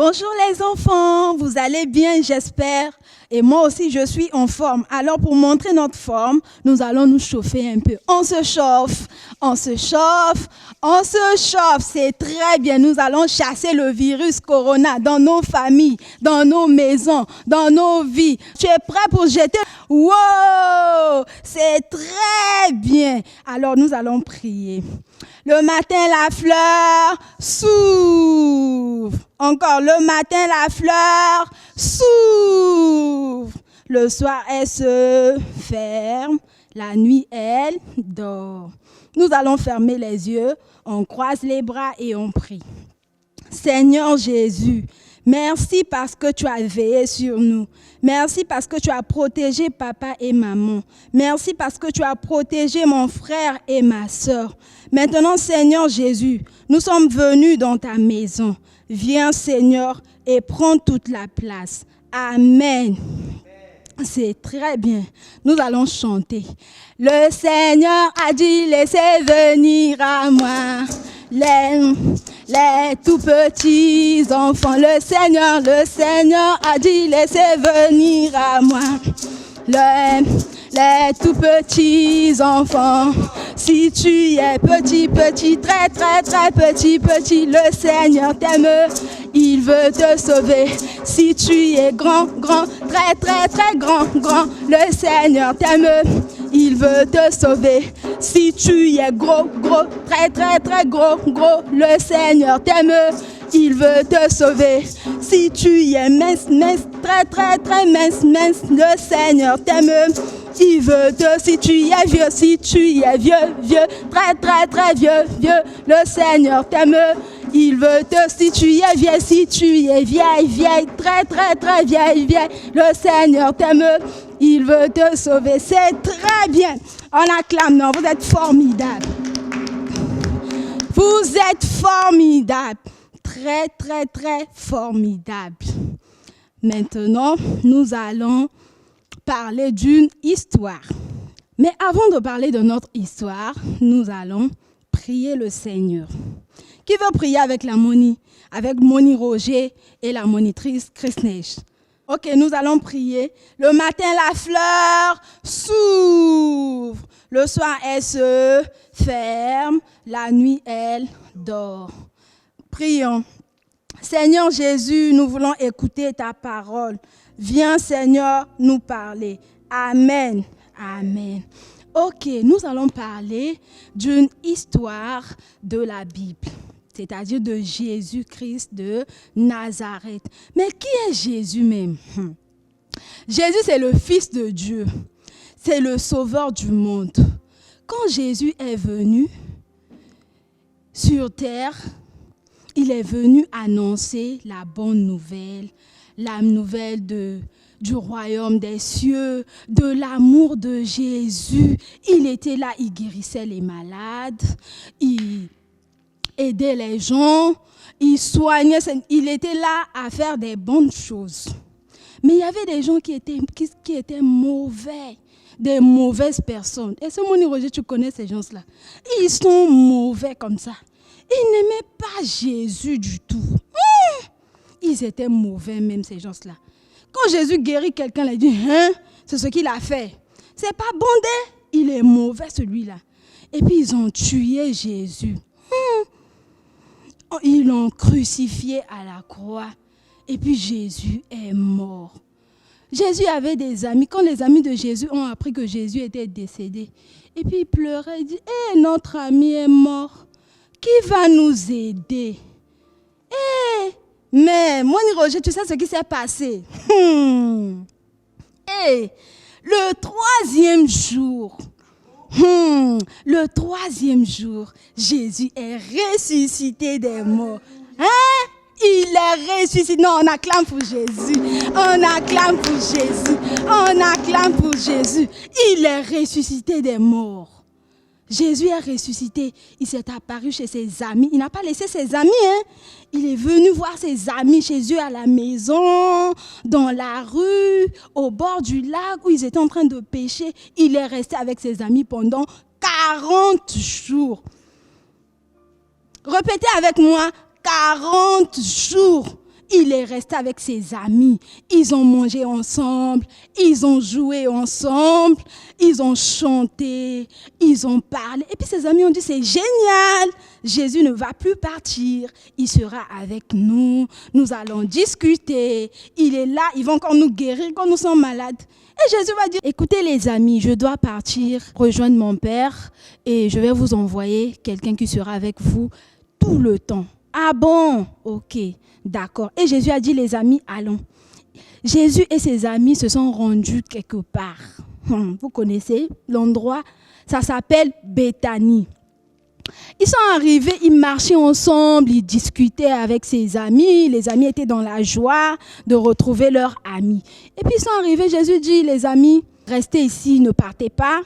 Bonjour les enfants, vous allez bien, j'espère. Et moi aussi, je suis en forme. Alors, pour montrer notre forme, nous allons nous chauffer un peu. On se chauffe, on se chauffe, on se chauffe. C'est très bien. Nous allons chasser le virus Corona dans nos familles, dans nos maisons, dans nos vies. Tu es prêt pour jeter? Wow! C'est très bien. Alors, nous allons prier. Le matin, la fleur s'ouvre. Encore, le matin, la fleur s'ouvre. Le soir, elle se ferme. La nuit, elle dort. Nous allons fermer les yeux, on croise les bras et on prie. Seigneur Jésus, merci parce que tu as veillé sur nous. Merci parce que tu as protégé papa et maman. Merci parce que tu as protégé mon frère et ma sœur. Maintenant, Seigneur Jésus, nous sommes venus dans ta maison. Viens, Seigneur, et prends toute la place. Amen. C'est très bien. Nous allons chanter. Le Seigneur a dit, laissez venir à moi les tout petits enfants. Le Seigneur a dit, laissez venir à moi les tout petits enfants. Si tu es petit, très, très, très petit, le Seigneur t'aime, il veut te sauver. Si tu es grand, très, très, très grand, le Seigneur t'aime, il veut te sauver. Si tu es gros, très, très, très gros, le Seigneur t'aime, il veut te sauver. Si tu es mince, très, très, très mince, le Seigneur t'aime. Il veut te, si tu es vieux, très, très, très vieux, le Seigneur t'aime. Il veut te, si tu es vieille, très, très, très vieille, le Seigneur t'aime. Il veut te sauver. C'est très bien. On acclame, non, vous êtes formidables. Vous êtes formidables. Très, très, très formidables. Maintenant, nous allons parler d'une histoire. Mais avant de parler de notre histoire, nous allons prier le Seigneur. Qui veut prier avec la Moni? Avec Moni Roger et la monitrice Chris Neige. Ok, nous allons prier. Le matin, la fleur s'ouvre. Le soir, elle se ferme. La nuit, elle dort. Prions. Seigneur Jésus, nous voulons écouter ta parole. Viens, Seigneur, nous parler. Amen. Amen. Ok, nous allons parler d'une histoire de la Bible, c'est-à-dire de Jésus-Christ de Nazareth. Mais qui est Jésus même? Jésus, c'est le Fils de Dieu. C'est le Sauveur du monde. Quand Jésus est venu sur terre, il est venu annoncer la bonne nouvelle, la nouvelle du royaume des cieux, de l'amour de Jésus. Il était là, il guérissait les malades, il aidait les gens, il soignait, il était là à faire des bonnes choses. Mais il y avait des gens qui étaient mauvais, des mauvaises personnes. Et ce Moni Roger, tu connais ces gens-là. Ils sont mauvais comme ça. Ils n'aimaient pas Jésus du tout. Ils étaient mauvais même, ces gens-là. Quand Jésus guérit quelqu'un, il dit, c'est ce qu'il a fait. C'est pas bon il est mauvais celui-là. Et puis ils ont tué Jésus. Ils l'ont crucifié à la croix. Et puis Jésus est mort. Jésus avait des amis. Quand les amis de Jésus ont appris que Jésus était décédé, et puis ils pleuraient, ils disaient, notre ami est mort. Qui va nous aider? Mais Moni Roger, tu sais ce qui s'est passé? Le troisième jour, Jésus est ressuscité des morts. Il est ressuscité. Non, on acclame pour Jésus. On acclame pour Jésus. On acclame pour Jésus. Il est ressuscité des morts. Jésus est ressuscité. Il s'est apparu chez ses amis. Il n'a pas laissé ses amis. Il est venu voir ses amis chez eux à la maison, dans la rue, au bord du lac où ils étaient en train de pêcher. Il est resté avec ses amis pendant 40 jours. Répétez avec moi, 40 jours. Il est resté avec ses amis. Ils ont mangé ensemble, ils ont joué ensemble, ils ont chanté, ils ont parlé. Et puis ses amis ont dit, c'est génial, Jésus ne va plus partir, il sera avec nous, nous allons discuter, il est là, il va encore nous guérir quand nous sommes malades. Et Jésus va dire, écoutez les amis, je dois partir rejoindre mon Père et je vais vous envoyer quelqu'un qui sera avec vous tout le temps. Ah bon? Ok, d'accord. Et Jésus a dit, les amis, allons. Jésus et ses amis se sont rendus quelque part. Vous connaissez l'endroit? Ça s'appelle Béthanie. Ils sont arrivés, ils marchaient ensemble, ils discutaient avec ses amis. Les amis étaient dans la joie de retrouver leurs amis. Et puis ils sont arrivés, Jésus dit, les amis, restez ici, ne partez pas,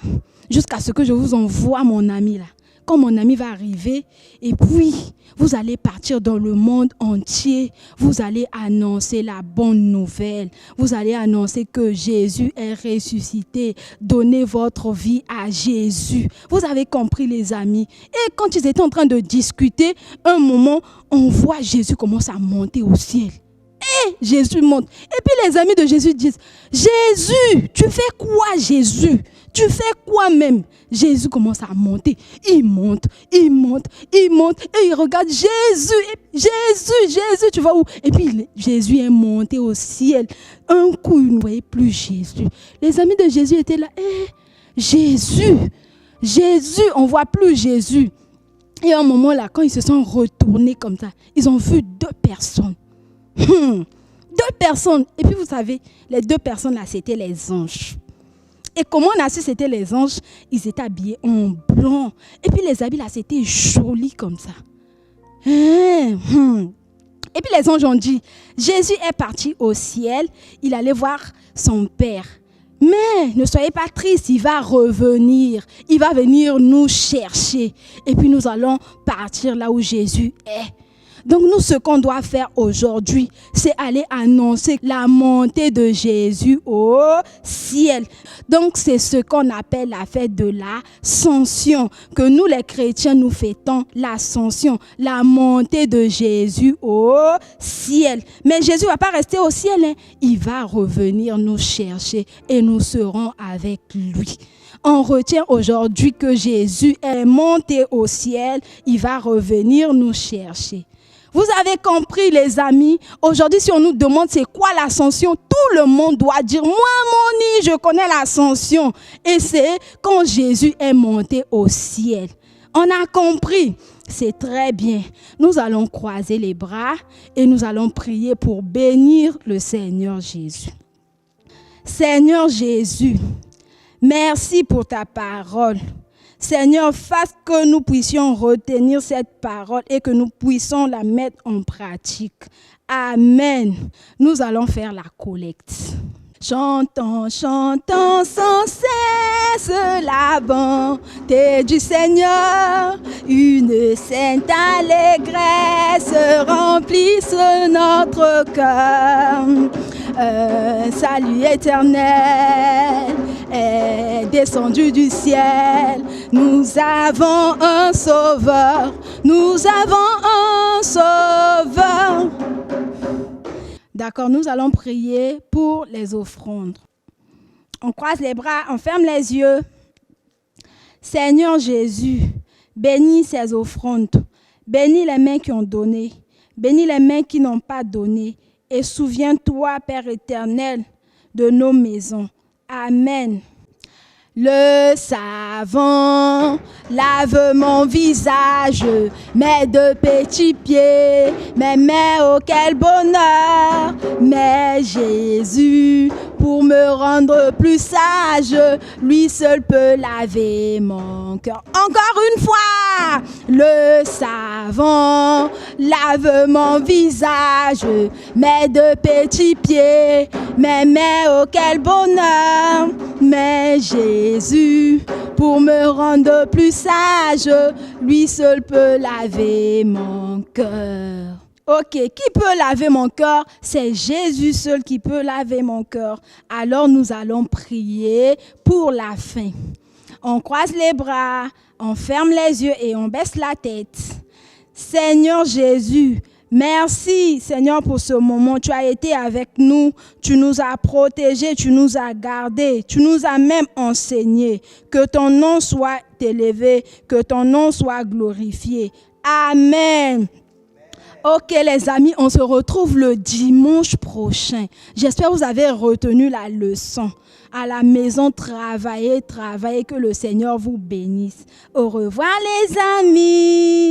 jusqu'à ce que je vous envoie mon ami là. Quand mon ami va arriver, et puis vous allez partir dans le monde entier, vous allez annoncer la bonne nouvelle, vous allez annoncer que Jésus est ressuscité, donnez votre vie à Jésus. Vous avez compris les amis. Et quand ils étaient en train de discuter, un moment, on voit Jésus commence à monter au ciel. Et Jésus monte. Et puis les amis de Jésus disent, Jésus, tu fais quoi Jésus? Tu fais quoi même? Jésus commence à monter. Il monte, il monte, il monte. Et il regarde Jésus, Jésus, tu vas où? Et puis Jésus est monté au ciel. Un coup, il ne voyait plus Jésus. Les amis de Jésus étaient là. Jésus, on ne voit plus Jésus. Et à un moment là, quand ils se sont retournés comme ça, ils ont vu deux personnes. Deux personnes. Et puis vous savez, les deux personnes là, c'était les anges. Et comment on a su c'était les anges? Ils étaient habillés en blanc. Et puis les habits là, c'était joli comme ça. Et puis les anges ont dit, Jésus est parti au ciel, il allait voir son Père. Mais ne soyez pas tristes, il va revenir. Il va venir nous chercher. Et puis nous allons partir là où Jésus est. Donc nous, ce qu'on doit faire aujourd'hui, c'est aller annoncer la montée de Jésus au ciel. Donc c'est ce qu'on appelle la fête de l'Ascension, que nous les chrétiens, nous fêtons l'Ascension, la montée de Jésus au ciel. Mais Jésus ne va pas rester au ciel, hein. Il va revenir nous chercher et nous serons avec lui. On retient aujourd'hui que Jésus est monté au ciel, il va revenir nous chercher. Vous avez compris les amis, aujourd'hui si on nous demande c'est quoi l'ascension, tout le monde doit dire, moi Moni, je connais l'ascension. Et c'est quand Jésus est monté au ciel. On a compris, c'est très bien. Nous allons croiser les bras et nous allons prier pour bénir le Seigneur Jésus. Seigneur Jésus, merci pour ta parole. Seigneur, fasse que nous puissions retenir cette parole et que nous puissions la mettre en pratique. Amen. Nous allons faire la collecte. Chantons, chantons sans cesse la bonté du Seigneur. Une sainte allégresse remplisse notre cœur. Salut éternel est descendu du ciel. Nous avons un sauveur. Nous avons un sauveur. D'accord, nous allons prier pour les offrandes. On croise les bras, on ferme les yeux. Seigneur Jésus, bénis ces offrandes. Bénis les mains qui ont donné. Bénis les mains qui n'ont pas donné. Et souviens-toi, Père éternel, de nos maisons. Amen. Le savon lave mon visage, mes deux petits pieds, mes mains, oh quel bonheur. Mais Jésus, pour me rendre plus sage, lui seul peut laver mon cœur. Encore une fois, le savon lave mon visage, mes deux petits pieds, mes mains, oh quel bonheur. Mais Jésus, pour me rendre plus sage, lui seul peut laver mon cœur. Ok, qui peut laver mon cœur? C'est Jésus seul qui peut laver mon cœur. Alors nous allons prier pour la fin. On croise les bras, on ferme les yeux et on baisse la tête. Seigneur Jésus, Merci Seigneur pour ce moment. Tu as été avec nous, tu nous as protégés, tu nous as gardés, tu nous as même enseignés. Que ton nom soit élevé, que ton nom soit glorifié. Amen. Ok les amis, on se retrouve le dimanche prochain. J'espère que vous avez retenu la leçon. À la maison, travaillez, que le Seigneur vous bénisse. Au revoir les amis.